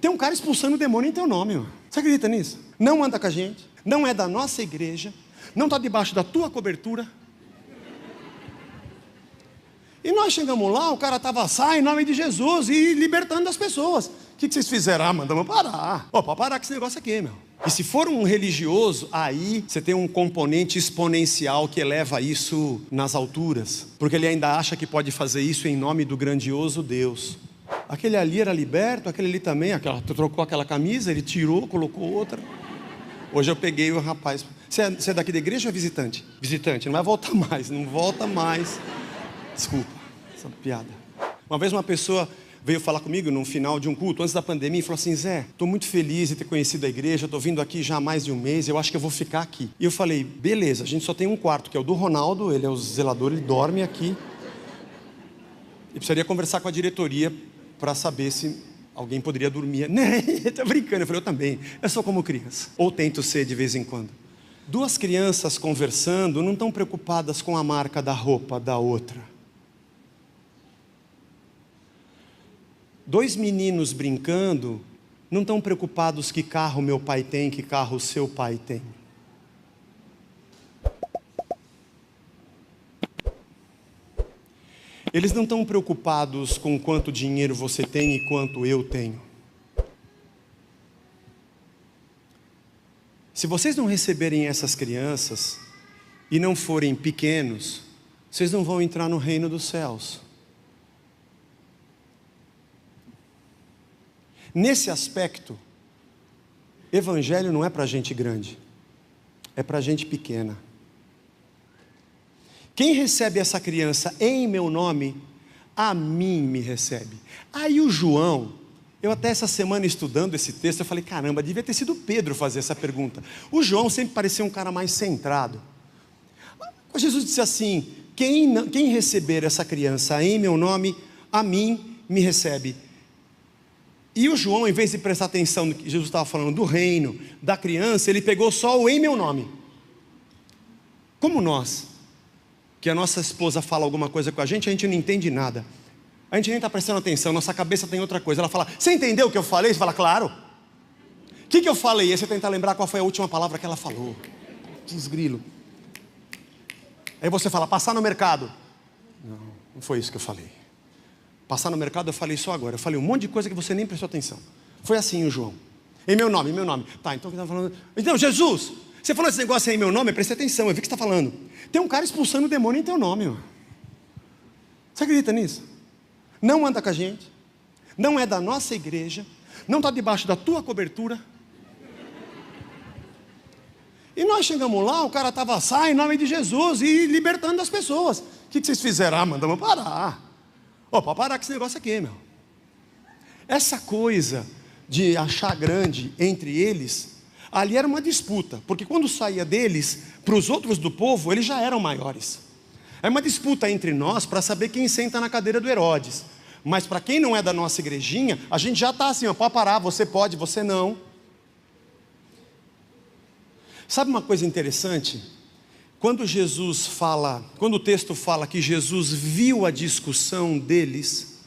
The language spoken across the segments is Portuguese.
Tem um cara expulsando o demônio em teu nome, mano. Você acredita nisso? Não anda com a gente, não é da nossa igreja, não está debaixo da tua cobertura. E nós chegamos lá, o cara estava em nome de Jesus e libertando as pessoas. O que vocês fizeram? Mandamos parar. Pode parar com esse negócio aqui, meu. E se for um religioso, aí você tem um componente exponencial que eleva isso nas alturas. Porque ele ainda acha que pode fazer isso em nome do grandioso Deus. Aquele ali era liberto, aquele ali também, trocou aquela camisa, ele tirou, colocou outra. Hoje eu peguei o rapaz. Você é daqui da igreja ou é visitante? Visitante, não vai voltar mais, não volta mais. Desculpa, essa piada. Uma vez uma pessoa veio falar comigo no final de um culto, antes da pandemia, e falou assim: Zé, estou muito feliz de ter conhecido a igreja, estou vindo aqui já há mais de um mês, eu acho que eu vou ficar aqui. E eu falei: beleza, a gente só tem um quarto, que é o do Ronaldo, ele é o zelador, ele dorme aqui. E precisaria conversar com a diretoria para saber se alguém poderia dormir. Né, tá brincando. Eu falei: eu também, eu sou como criança. Ou tento ser de vez em quando. Duas crianças conversando não estão preocupadas com a marca da roupa da outra. Dois meninos brincando não estão preocupados que carro meu pai tem, que carro seu pai tem. Eles não estão preocupados com quanto dinheiro você tem e quanto eu tenho. Se vocês não receberem essas crianças e não forem pequenos, vocês não vão entrar no reino dos céus. Nesse aspecto, evangelho não é para gente grande, é para gente pequena. Quem recebe essa criança em meu nome, a mim me recebe. Aí o João, eu até essa semana estudando esse texto, eu falei: caramba, devia ter sido Pedro fazer essa pergunta. O João sempre parecia um cara mais centrado. Jesus disse assim: quem receber essa criança em meu nome, a mim me recebe. E o João, em vez de prestar atenção no que Jesus estava falando do reino, da criança, ele pegou só o em meu nome. Como nós, que a nossa esposa fala alguma coisa com a gente não entende nada. A gente nem está prestando atenção, nossa cabeça tem outra coisa. Ela fala: você entendeu o que eu falei? Você fala: claro. O que eu falei? Aí você tenta lembrar qual foi a última palavra que ela falou. Desgrilo. Aí você fala: passar no mercado. Não foi isso que eu falei. Passar no mercado eu falei só agora. Eu falei um monte de coisa que você nem prestou atenção. Foi assim o João: em meu nome, em meu nome. Tá, então o que está falando? Então, Jesus, você falou esse negócio aí em meu nome, preste atenção, eu vi o que você está falando. Tem um cara expulsando o demônio em teu nome, mano. Você acredita nisso? Não anda com a gente, não é da nossa igreja, não está debaixo da tua cobertura. E nós chegamos lá, o cara estava em nome de Jesus e libertando as pessoas. O que vocês fizeram? Mandamos parar. Pode parar com esse negócio aqui, meu. Essa coisa de achar grande entre eles, ali era uma disputa, porque quando saía deles, para os outros do povo, eles já eram maiores. É uma disputa entre nós para saber quem senta na cadeira do Herodes. Mas para quem não é da nossa igrejinha, a gente já está assim: pode parar, você pode, você não. Sabe uma coisa interessante? Quando o texto fala que Jesus viu a discussão deles,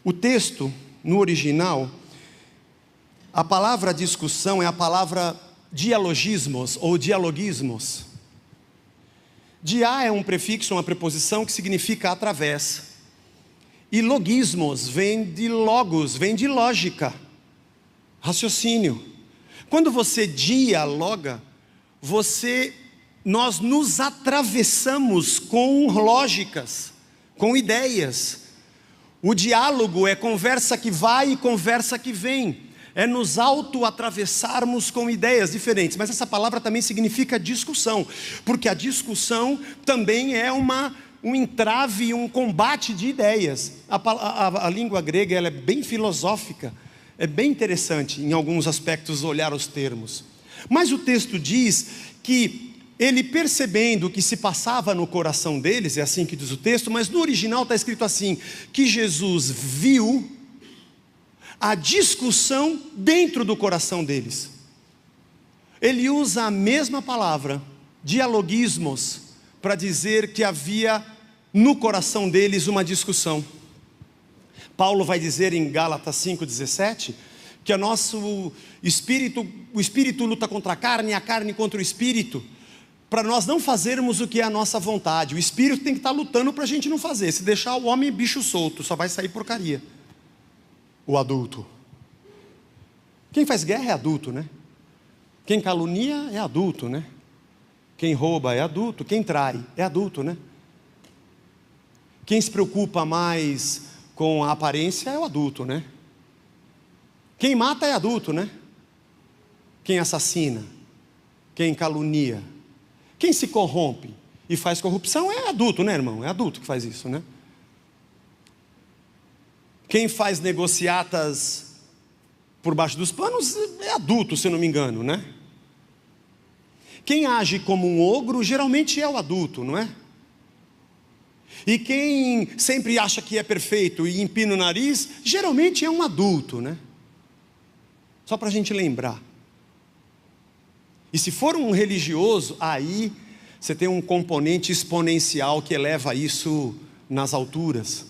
o texto, no original, a palavra discussão é a palavra dialogismos ou dialogismos. Dia é um prefixo, uma preposição que significa através. E logismos vem de logos, vem de lógica, raciocínio. Quando você dialoga, nós nos atravessamos com lógicas, com ideias. O diálogo é conversa que vai e conversa que vem. É nos auto-atravessarmos com ideias diferentes. Mas essa palavra também significa discussão, porque a discussão também é um entrave, um combate de ideias. A língua grega ela é bem filosófica. É bem interessante, em alguns aspectos, olhar os termos. Mas o texto diz que ele, percebendo o que se passava no coração deles, é assim que diz o texto, mas no original está escrito assim, que Jesus viu a discussão dentro do coração deles. Ele usa a mesma palavra, dialogismos, para dizer que havia no coração deles uma discussão. Paulo vai dizer em Gálatas 5,17, que o espírito luta contra a carne contra o espírito, para nós não fazermos o que é a nossa vontade. O espírito tem que estar lutando para a gente não fazer. Se deixar o homem bicho solto, só vai sair porcaria. O adulto. Quem faz guerra é adulto, né? Quem calunia é adulto, né? Quem rouba é adulto, quem trai é adulto, né? Quem se preocupa mais com a aparência é o adulto, né? Quem mata é adulto, né? Quem assassina, quem calunia, quem se corrompe e faz corrupção é adulto, né, irmão? É adulto que faz isso, né? Quem faz negociatas por baixo dos panos é adulto, se eu não me engano, né? Quem age como um ogro geralmente é o adulto, não é? E quem sempre acha que é perfeito e empina o nariz, geralmente é um adulto, né? Só para a gente lembrar. E se for um religioso, aí você tem um componente exponencial que eleva isso nas alturas.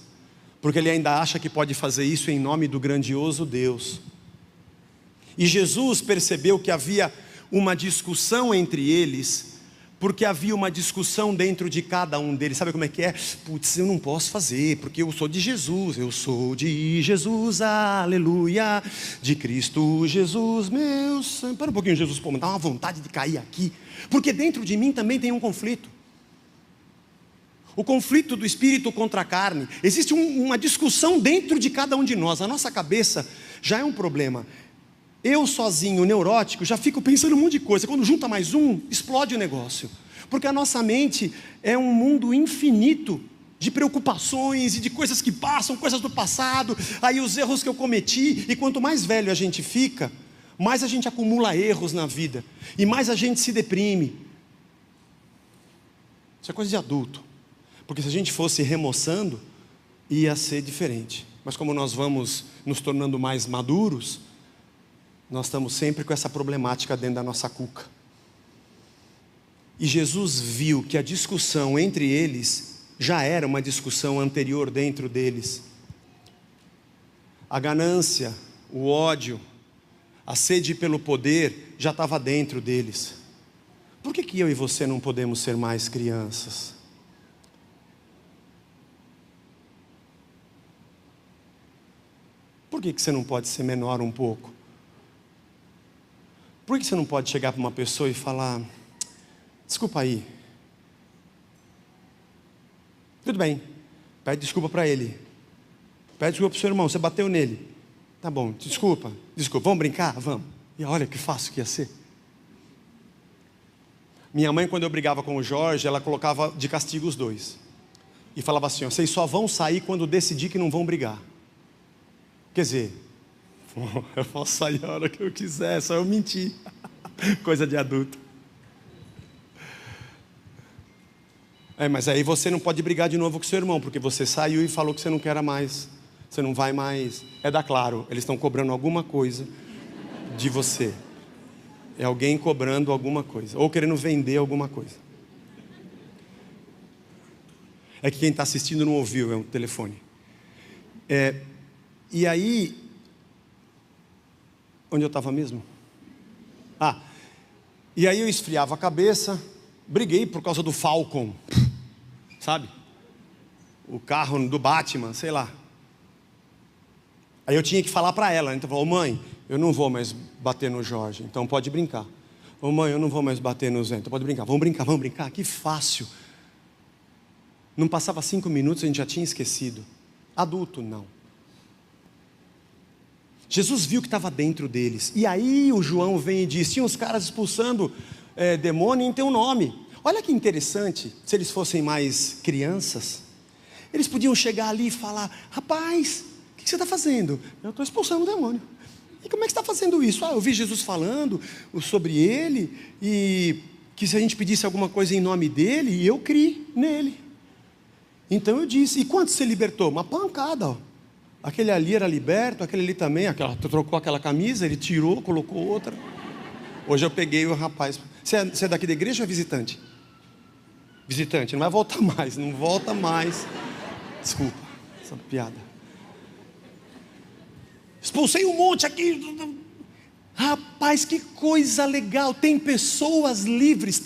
Porque ele ainda acha que pode fazer isso em nome do grandioso Deus. E Jesus percebeu que havia uma discussão entre eles, porque havia uma discussão dentro de cada um deles. Sabe como é que é? Putz, eu não posso fazer, porque eu sou de Jesus, aleluia, de Cristo Jesus, meu Senhor. Para um pouquinho, Jesus, pô, me dá uma vontade de cair aqui, porque dentro de mim também tem um conflito. O conflito do espírito contra a carne. Existe uma discussão dentro de cada um de nós. A nossa cabeça já é um problema. Eu sozinho, neurótico, já fico pensando um monte de coisa. Quando junta mais um, explode o negócio. Porque a nossa mente é um mundo infinito de preocupações e de coisas que passam, coisas do passado, aí os erros que eu cometi. E quanto mais velho a gente fica, mais a gente acumula erros na vida. E mais a gente se deprime. Isso é coisa de adulto. Porque se a gente fosse remoçando, ia ser diferente. Mas como nós vamos nos tornando mais maduros, nós estamos sempre com essa problemática dentro da nossa cuca. E Jesus viu que a discussão entre eles já era uma discussão anterior dentro deles. A ganância, o ódio, a sede pelo poder já estava dentro deles. Por que eu e você não podemos ser mais crianças? Por que você não pode ser menor um pouco? Por que você não pode chegar para uma pessoa e falar: desculpa aí, tudo bem, pede desculpa para ele, pede desculpa para o seu irmão, você bateu nele, tá bom, desculpa, vamos brincar? Vamos. E olha que fácil que ia ser. Minha mãe, quando eu brigava com o Jorge, ela colocava de castigo os dois e falava assim: ó, vocês só vão sair quando decidir que não vão brigar. Quer dizer, eu posso sair a hora que eu quiser, só eu mentir. Coisa de adulto. Mas aí você não pode brigar de novo com seu irmão, porque você saiu e falou que você não quer mais, você não vai mais. É da Claro, eles estão cobrando alguma coisa de você. É alguém cobrando alguma coisa, ou querendo vender alguma coisa. É que quem está assistindo não ouviu, é um telefone. E aí, onde eu estava mesmo? E aí eu esfriava a cabeça, briguei por causa do Falcon, sabe? O carro do Batman, sei lá. Aí eu tinha que falar para ela, então eu falava: mãe, eu não vou mais bater no Jorge, então pode brincar. Mãe, eu não vou mais bater no Zé, então pode brincar. Vamos brincar, que fácil. Não passava 5 minutos, a gente já tinha esquecido. Adulto, não. Jesus viu que estava dentro deles. E aí o João vem e diz: tinha os caras expulsando demônio em teu nome. Olha que interessante, se eles fossem mais crianças, eles podiam chegar ali e falar: rapaz, o que você está fazendo? Eu estou expulsando o demônio. E como é que você está fazendo isso? Eu vi Jesus falando sobre ele, e que se a gente pedisse alguma coisa em nome dele, eu criei nele. Então eu disse: e quanto você libertou? Uma pancada, ó. Aquele ali era liberto, aquele ali também, trocou aquela camisa, ele tirou, colocou outra. Hoje eu peguei o rapaz. Você é daqui da igreja ou é visitante? Visitante, não vai voltar mais, não volta mais. Desculpa, essa piada. expulsei um monte aqui. Rapaz, que coisa legal, tem pessoas livres,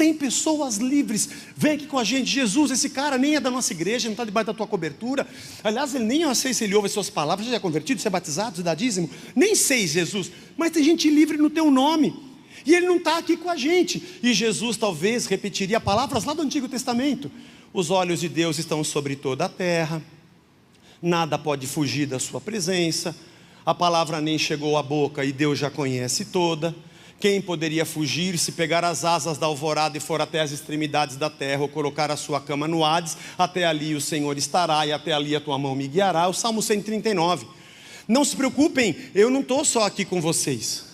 vem aqui com a gente. Jesus, esse cara nem é da nossa igreja, não está debaixo da tua cobertura, aliás, ele nem, eu sei se ele ouve as suas palavras, você já é convertido, você é batizado, você dá dízimo, nem sei, Jesus, mas tem gente livre no teu nome, e ele não está aqui com a gente. E Jesus talvez repetiria palavras lá do Antigo Testamento: os olhos de Deus estão sobre toda a terra, nada pode fugir da sua presença, a palavra nem chegou à boca e Deus já conhece toda. Quem poderia fugir se pegar as asas da alvorada e for até as extremidades da terra, ou colocar a sua cama no Hades? Até ali o Senhor estará e até ali a tua mão me guiará. O Salmo 139. Não se preocupem, eu não estou só aqui com vocês.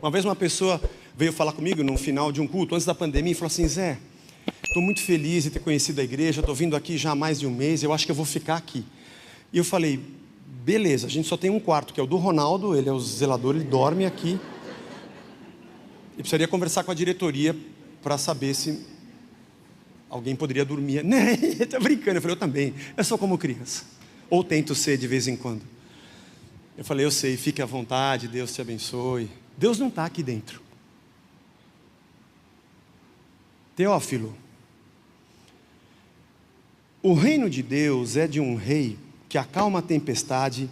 Uma vez uma pessoa veio falar comigo no final de um culto, antes da pandemia, e falou assim: Zé, estou muito feliz de ter conhecido a igreja, estou vindo aqui já há mais de um mês, eu acho que eu vou ficar aqui. E eu falei: beleza, a gente só tem um quarto, que é o do Ronaldo, ele é o zelador, ele dorme aqui. E precisaria conversar com a diretoria para saber se alguém poderia dormir. Né, tá brincando. Eu falei: eu também, eu sou como criança, ou tento ser de vez em quando. Eu falei: eu sei, fique à vontade, Deus te abençoe. Deus não está aqui dentro. Teófilo, o reino de Deus é de um rei que acalma a tempestade,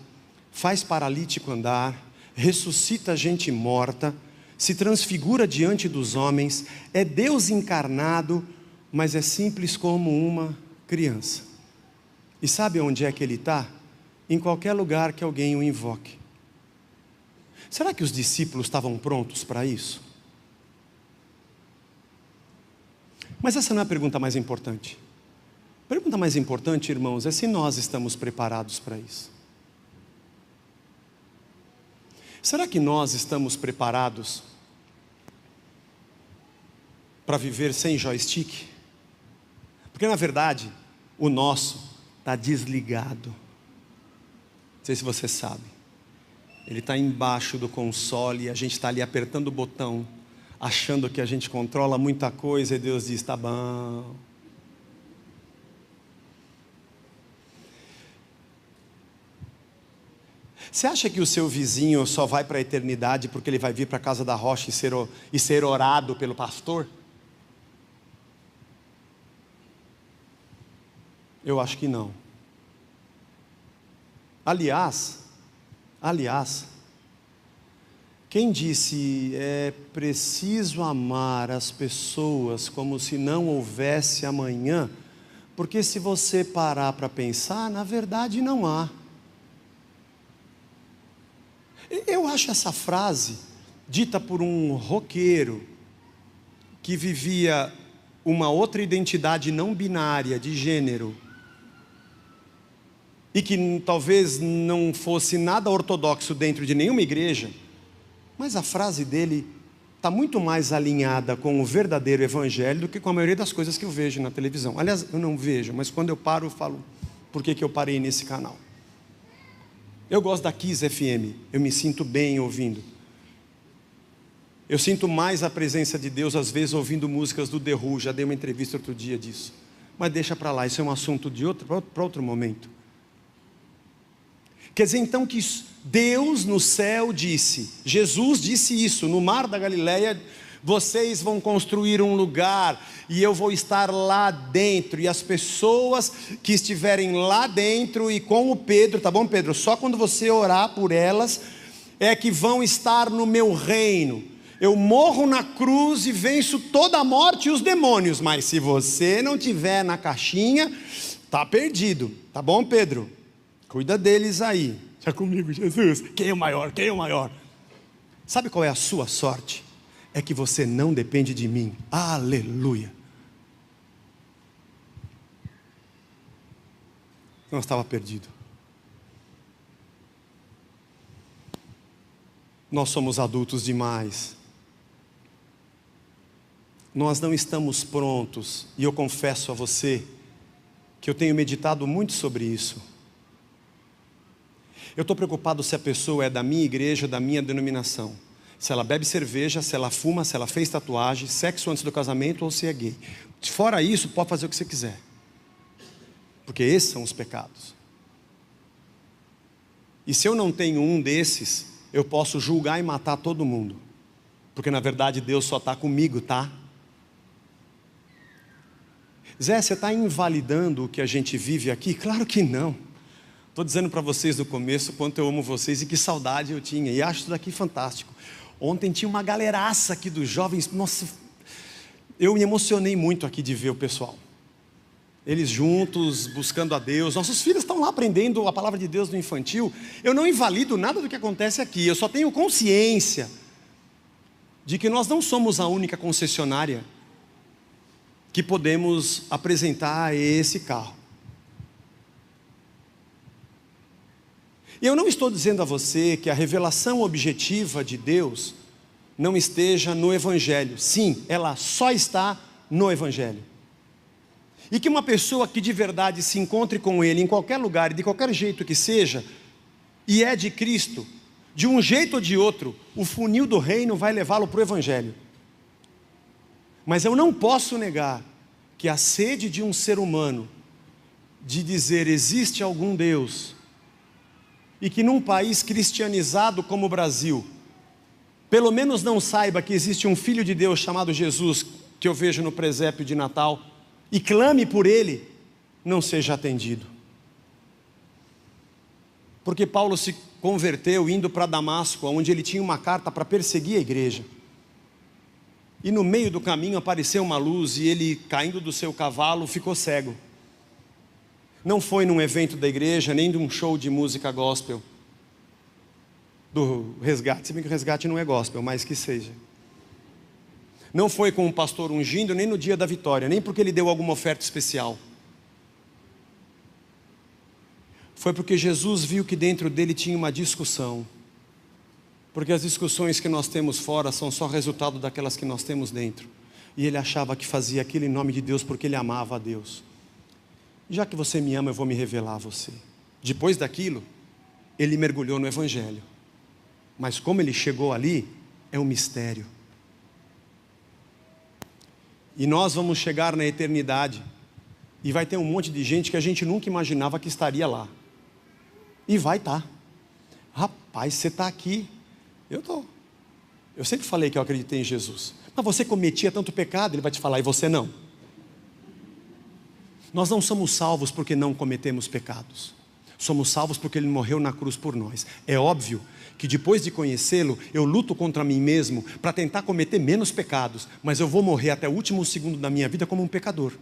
faz paralítico andar, ressuscita gente morta, se transfigura diante dos homens, é Deus encarnado, mas é simples como uma criança. E sabe onde é que ele está? Em qualquer lugar que alguém o invoque. Será que os discípulos estavam prontos para isso? Mas essa não é a pergunta mais importante. A pergunta mais importante, irmãos, é se nós estamos preparados para isso. Será que nós estamos preparados para viver sem joystick? Porque na verdade, o nosso está desligado. Não sei se você sabe. Ele está embaixo do console e a gente está ali apertando o botão, achando que a gente controla muita coisa, e Deus diz: tá bom. Você acha que o seu vizinho só vai para a eternidade porque ele vai vir para a casa da rocha e ser orado pelo pastor? Eu acho que não. Aliás, quem disse é preciso amar as pessoas como se não houvesse amanhã? Porque se você parar para pensar, na verdade não há. Eu acho essa frase, dita por um roqueiro, que vivia uma outra identidade não binária de gênero, e que talvez não fosse nada ortodoxo dentro de nenhuma igreja, mas a frase dele está muito mais alinhada com o verdadeiro evangelho do que com a maioria das coisas que eu vejo na televisão. Aliás, eu não vejo, mas quando eu paro, eu falo: por que eu parei nesse canal? Eu gosto da Kiss FM, eu me sinto bem ouvindo. Eu sinto mais a presença de Deus às vezes ouvindo músicas do The Who, já dei uma entrevista outro dia disso. Mas deixa para lá, isso é um assunto para outro momento. Quer dizer então que Deus no céu disse, Jesus disse isso, no mar da Galileia: vocês vão construir um lugar e eu vou estar lá dentro, e as pessoas que estiverem lá dentro e com o Pedro, tá bom, Pedro? Só quando você orar por elas é que vão estar no meu reino. Eu morro na cruz e venço toda a morte e os demônios, mas se você não tiver na caixinha, tá perdido, tá bom, Pedro? Cuida deles aí. Já comigo, Jesus. Quem é o maior? Quem é o maior? Sabe qual é a sua sorte? É que você não depende de mim. Aleluia. Não estava perdido. Nós somos adultos demais. Nós não estamos prontos. E eu confesso a você que eu tenho meditado muito sobre isso. Eu estou preocupado se a pessoa é da minha igreja, da minha denominação. Se ela bebe cerveja, se ela fuma, se ela fez tatuagem, sexo antes do casamento ou se é gay. Fora isso, pode fazer o que você quiser. Porque esses são os pecados. E se eu não tenho um desses, eu posso julgar e matar todo mundo. Porque na verdade Deus só está comigo, tá? Zé, você está invalidando o que a gente vive aqui? Claro que não. Estou dizendo para vocês no começo quanto eu amo vocês e que saudade eu tinha. E acho isso daqui fantástico. Ontem tinha uma galeraça aqui dos jovens. Nossa, eu me emocionei muito aqui de ver o pessoal. Eles juntos, buscando a Deus. Nossos filhos estão lá aprendendo a palavra de Deus no infantil. Eu não invalido nada do que acontece aqui. Eu só tenho consciência de que nós não somos a única concessionária que podemos apresentar esse carro. E eu não estou dizendo a você que a revelação objetiva de Deus não esteja no Evangelho. Sim, ela só está no Evangelho. E que uma pessoa que de verdade se encontre com Ele em qualquer lugar e de qualquer jeito que seja, e é de Cristo, de um jeito ou de outro, o funil do reino vai levá-lo para o Evangelho. Mas eu não posso negar que a sede de um ser humano de dizer existe algum Deus, e que num país cristianizado como o Brasil, pelo menos não saiba que existe um Filho de Deus chamado Jesus, que eu vejo no presépio de Natal, e clame por Ele, não seja atendido. Porque Paulo se converteu indo para Damasco, onde ele tinha uma carta para perseguir a igreja. E no meio do caminho apareceu uma luz e ele, caindo do seu cavalo, ficou cego. Não foi num evento da igreja, nem de um show de música gospel, do resgate, se bem que o resgate não é gospel, mas que seja. Não foi com um pastor ungindo, nem no dia da vitória, nem porque ele deu alguma oferta especial. Foi porque Jesus viu que dentro dele tinha uma discussão. Porque as discussões que nós temos fora são só resultado daquelas que nós temos dentro. E ele achava que fazia aquilo em nome de Deus porque ele amava a Deus. Já que você me ama, eu vou me revelar a você. Depois daquilo, ele mergulhou no Evangelho. Mas como ele chegou ali, é um mistério. E nós vamos chegar na eternidade, e vai ter um monte de gente que a gente nunca imaginava que estaria lá. E vai estar. Rapaz, você está aqui. Eu estou. Eu sempre falei que eu acreditei em Jesus. Mas você cometia tanto pecado, ele vai te falar, e você não. Nós não somos salvos porque não cometemos pecados. Somos salvos porque Ele morreu na cruz por nós. É óbvio que depois de conhecê-lo, eu luto contra mim mesmo para tentar cometer menos pecados, mas eu vou morrer até o último segundo da minha vida como um pecador,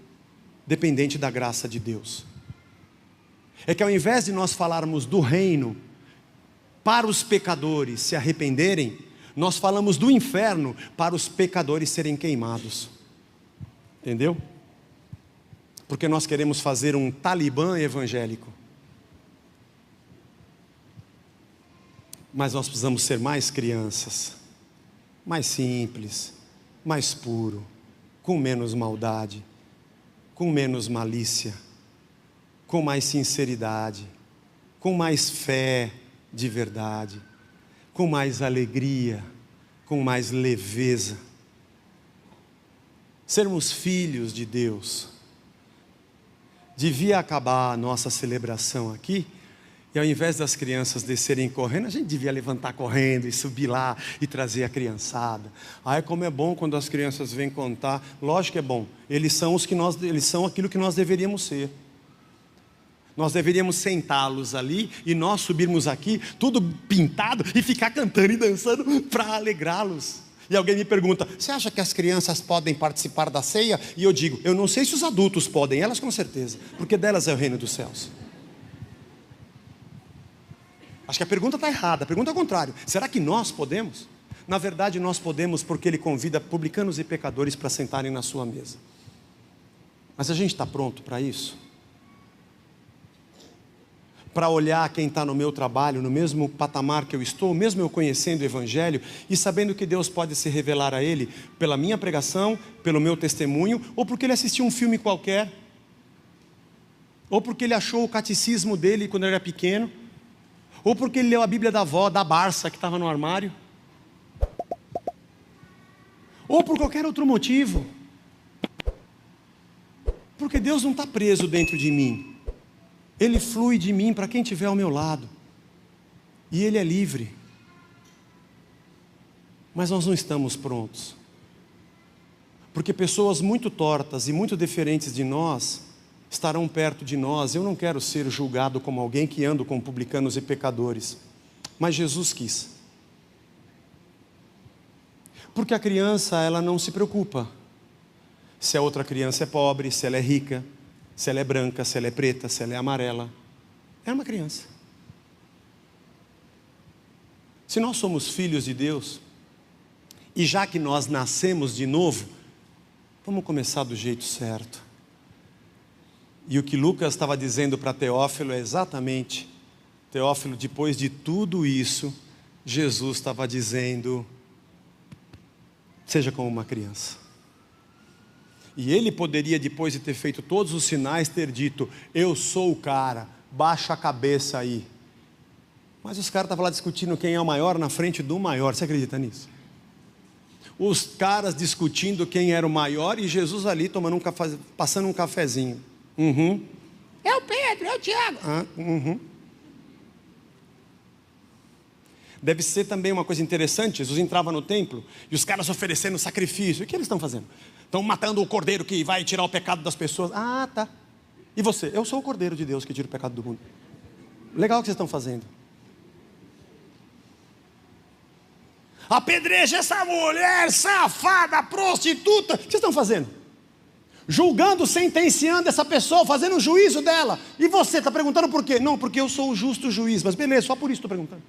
dependente da graça de Deus. É que ao invés de nós falarmos do reino para os pecadores se arrependerem, nós falamos do inferno para os pecadores serem queimados. Entendeu? Porque nós queremos fazer um Talibã evangélico. Mas nós precisamos ser mais crianças, mais simples, mais puro, com menos maldade, com menos malícia, com mais sinceridade, com mais fé de verdade, com mais alegria, com mais leveza. Sermos filhos de Deus. Devia acabar a nossa celebração aqui, e ao invés das crianças descerem correndo, a gente devia levantar correndo e subir lá e trazer a criançada. Ai, como é bom quando as crianças vêm contar. Lógico que é bom. Eles são aquilo que nós deveríamos ser. Nós deveríamos sentá-los ali e nós subirmos aqui, tudo pintado, e ficar cantando e dançando para alegrá-los. E alguém me pergunta, você acha que as crianças podem participar da ceia? E eu digo, eu não sei se os adultos podem, elas com certeza, porque delas é o reino dos céus. Acho que a pergunta está errada, a pergunta é o contrário. Será que nós podemos? Na verdade nós podemos porque Ele convida publicanos e pecadores para sentarem na sua mesa. Mas a gente está pronto para isso? Para olhar quem está no meu trabalho, no mesmo patamar que eu estou, mesmo eu conhecendo o Evangelho, e sabendo que Deus pode se revelar a ele, pela minha pregação, pelo meu testemunho, ou porque ele assistiu um filme qualquer, ou porque ele achou o catecismo dele quando ele era pequeno, ou porque ele leu a Bíblia da avó, da Barça, que estava no armário, ou por qualquer outro motivo, porque Deus não está preso dentro de mim. Ele flui de mim para quem estiver ao meu lado. E Ele é livre. Mas nós não estamos prontos. Porque pessoas muito tortas e muito diferentes de nós estarão perto de nós. Eu não quero ser julgado como alguém que anda com publicanos e pecadores. Mas Jesus quis. Porque a criança, ela não se preocupa se a outra criança é pobre, se ela é rica, se ela é branca, se ela é preta, se ela é amarela. É uma criança. Se nós somos filhos de Deus, e já que nós nascemos de novo, vamos começar do jeito certo. E o que Lucas estava dizendo para Teófilo é exatamente, Teófilo, depois de tudo isso, Jesus estava dizendo, seja como uma criança. E ele poderia, depois de ter feito todos os sinais, ter dito, eu sou o cara, baixa a cabeça aí. Mas os caras estavam lá discutindo quem é o maior na frente do maior, você acredita nisso? Os caras discutindo quem era o maior e Jesus ali tomando passando um cafezinho. É o Pedro, é o Tiago. Deve ser também uma coisa interessante, Jesus entrava no templo e os caras oferecendo sacrifício. O que eles estão fazendo? Estão matando o cordeiro que vai tirar o pecado das pessoas. Ah, tá. E você? Eu sou o cordeiro de Deus que tira o pecado do mundo. Legal o que vocês estão fazendo. Apedreja essa mulher safada, prostituta. O que vocês estão fazendo? Julgando, sentenciando essa pessoa, fazendo um juízo dela. E você está perguntando por quê? Não, porque eu sou o justo juiz. Mas beleza, só por isso estou perguntando.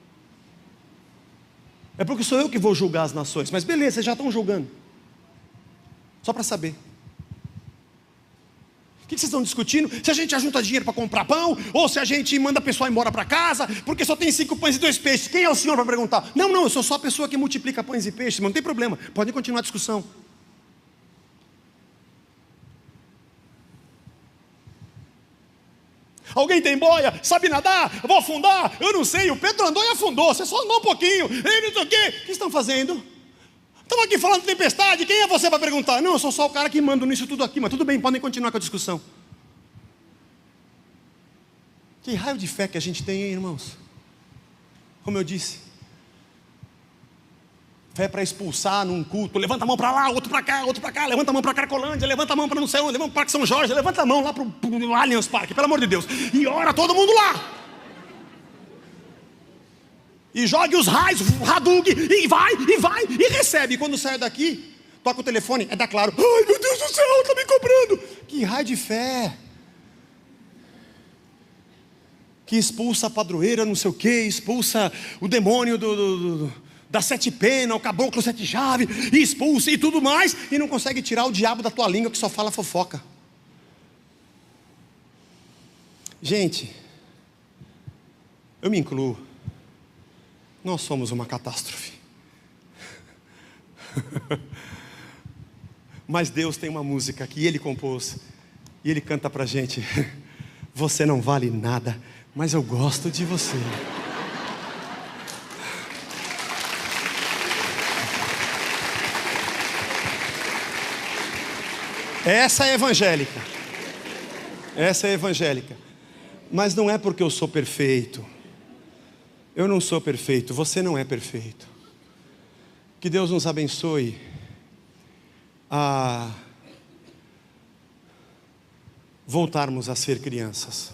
É porque sou eu que vou julgar as nações. Mas beleza, vocês já estão julgando. Só para saber. O que vocês estão discutindo? Se a gente ajunta dinheiro para comprar pão, ou se a gente manda a pessoa embora para casa, porque só tem 5 pães e 2 peixes. Quem é o senhor para perguntar? Não, eu sou só a pessoa que multiplica pães e peixes, não tem problema, podem continuar a discussão. Alguém tem boia? Sabe nadar? Eu vou afundar? Eu não sei, o Pedro andou e afundou, você só andou um pouquinho, ele não sei o quê. O que estão fazendo? Estamos aqui falando de tempestade, quem é você para perguntar? Não, eu sou só o cara que manda nisso tudo aqui, mas tudo bem, podem continuar com a discussão. Que raio de fé que a gente tem, hein, irmãos? Como eu disse, fé para expulsar num culto, levanta a mão para lá, outro para cá, levanta a mão para Cracolândia, levanta a mão para não sei onde, levanta para São Jorge, levanta a mão lá para o Allianz Parque, pelo amor de Deus, e ora todo mundo lá. E jogue os raios, Hadug, e vai, e recebe. E quando sai daqui, toca o telefone, é da Claro. Ai, meu Deus do céu, está me cobrando. Que raio de fé. Que expulsa a padroeira, não sei o quê, expulsa o demônio da 7 penas, o caboclo 7 chaves, e expulsa e tudo mais, e não consegue tirar o diabo da tua língua que só fala fofoca. Gente, eu me incluo. Nós somos uma catástrofe. Mas Deus tem uma música que Ele compôs. E Ele canta pra gente. Você não vale nada, mas eu gosto de você. Essa é evangélica. Essa é evangélica. Mas não é porque eu sou perfeito. Eu não sou perfeito, você não é perfeito. Que Deus nos abençoe a voltarmos a ser crianças.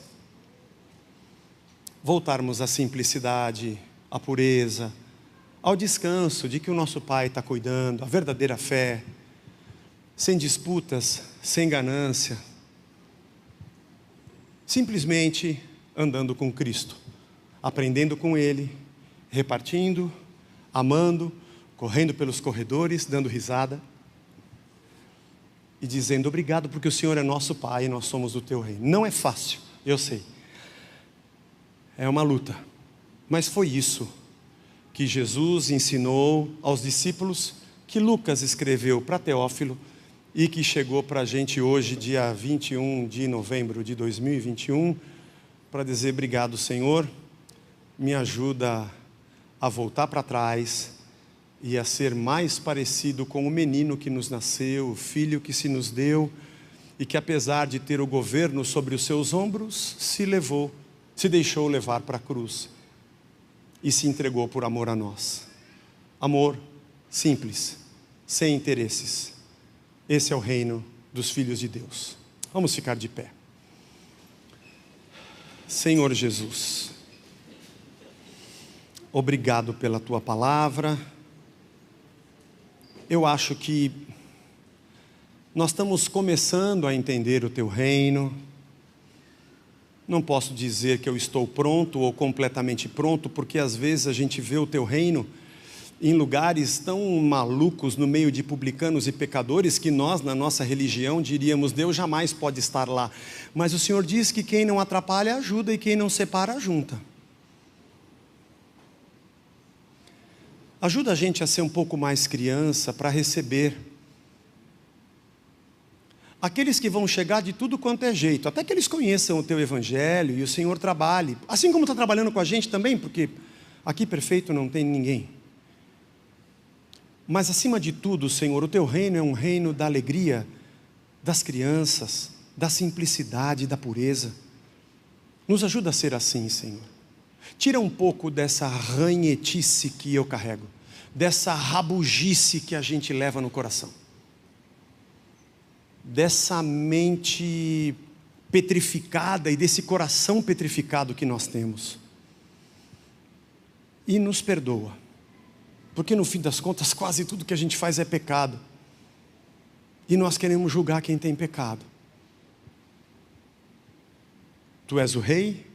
Voltarmos à simplicidade, à pureza, ao descanso de que o nosso Pai está cuidando, a verdadeira fé, sem disputas, sem ganância, simplesmente andando com Cristo. Aprendendo com Ele, repartindo, amando, correndo pelos corredores, dando risada e dizendo obrigado porque o Senhor é nosso Pai e nós somos do Teu reino. Não é fácil, eu sei, é uma luta, mas foi isso que Jesus ensinou aos discípulos, que Lucas escreveu para Teófilo e que chegou para a gente hoje, dia 21 de novembro de 2021, para dizer obrigado, Senhor. Me ajuda a voltar para trás e a ser mais parecido com o menino que nos nasceu, o filho que se nos deu e que apesar de ter o governo sobre os seus ombros, se deixou levar para a cruz. e se entregou por amor a nós. Amor simples, sem interesses. Esse é o reino dos filhos de Deus. Vamos ficar de pé. Senhor Jesus, obrigado pela tua palavra. Eu acho que nós estamos começando a entender o teu reino. Não posso dizer que eu estou pronto ou completamente pronto, porque às vezes a gente vê o teu reino em lugares tão malucos, no meio de publicanos e pecadores, que nós, na nossa religião, diríamos: Deus jamais pode estar lá. Mas o Senhor diz que quem não atrapalha ajuda e quem não separa ajunta. Ajuda a gente a ser um pouco mais criança para receber. Aqueles que vão chegar de tudo quanto é jeito, até que eles conheçam o teu evangelho e o Senhor trabalhe, assim como está trabalhando com a gente também, porque aqui perfeito não tem ninguém. Mas acima de tudo, Senhor, o teu reino é um reino da alegria das crianças, da simplicidade, da pureza. Nos ajuda a ser assim, Senhor. Tira um pouco dessa ranhetice que eu carrego, dessa rabugice que a gente leva no coração, dessa mente petrificada e desse coração petrificado que nós temos. E nos perdoa, porque no fim das contas quase tudo que a gente faz é pecado, e nós queremos julgar quem tem pecado. Tu és o Rei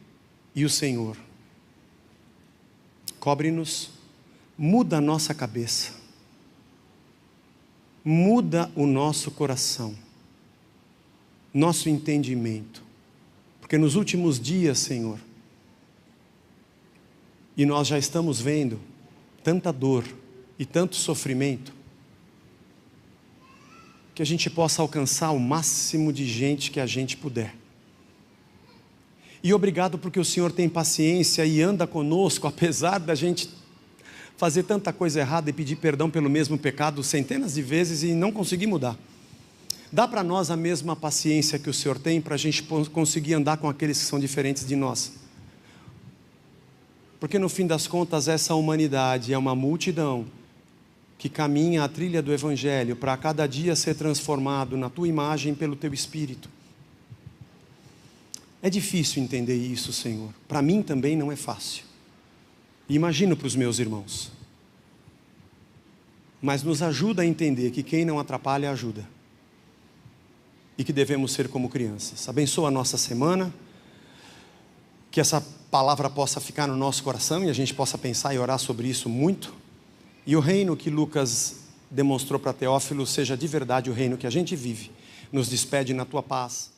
e o Senhor. Cobre-nos, muda a nossa cabeça, muda o nosso coração, nosso entendimento, porque nos últimos dias, Senhor, e nós já estamos vendo tanta dor e tanto sofrimento, que a gente possa alcançar o máximo de gente que a gente puder. E obrigado porque o Senhor tem paciência e anda conosco, apesar da gente fazer tanta coisa errada e pedir perdão pelo mesmo pecado centenas de vezes e não conseguir mudar. Dá para nós a mesma paciência que o Senhor tem para a gente conseguir andar com aqueles que são diferentes de nós. Porque no fim das contas essa humanidade é uma multidão que caminha a trilha do Evangelho para a cada dia ser transformado na tua imagem pelo teu Espírito. É difícil entender isso, Senhor. Para mim também não é fácil. E imagino para os meus irmãos. Mas nos ajuda a entender que quem não atrapalha ajuda. E que devemos ser como crianças. Abençoa a nossa semana. Que essa palavra possa ficar no nosso coração e a gente possa pensar e orar sobre isso muito. E o reino que Lucas demonstrou para Teófilo seja de verdade o reino que a gente vive. Nos despede na tua paz.